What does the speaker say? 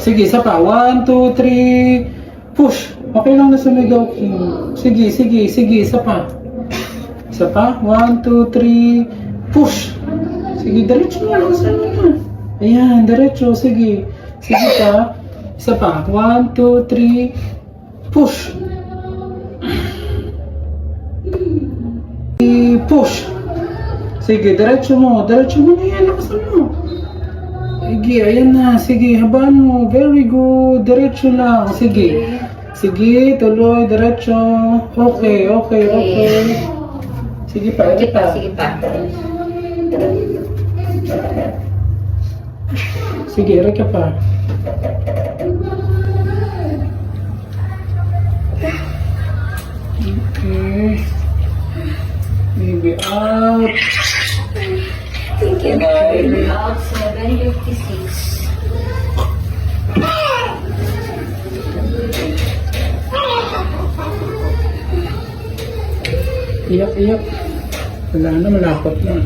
Sige, isa pa. 1, 2, 3. Push. Okay lang na sumigaw, King. Sige, sige, sige. Isa pa. Isa pa. 1, 2, 3. Push. Sige, diretso mo. Saan mo? Ayan, diretso. Sige. Sige pa. Isa pa. 1, 2, 3. Push. Push. Sige, diretso mo. Diretso mo na yan. Lakasan mo. Sige, ayan na. Sige, habaan mo. Very good. Diretso lang. Sige. Sige, tuloy. Diretso. Okay, okay, okay. Sige pa, Sige ito pa, pa. sige pa. Sige, reka pa. Okay. Maybe out. Thank you, Lord. Out 756. Iyak, iyak. Wala na, malapot na.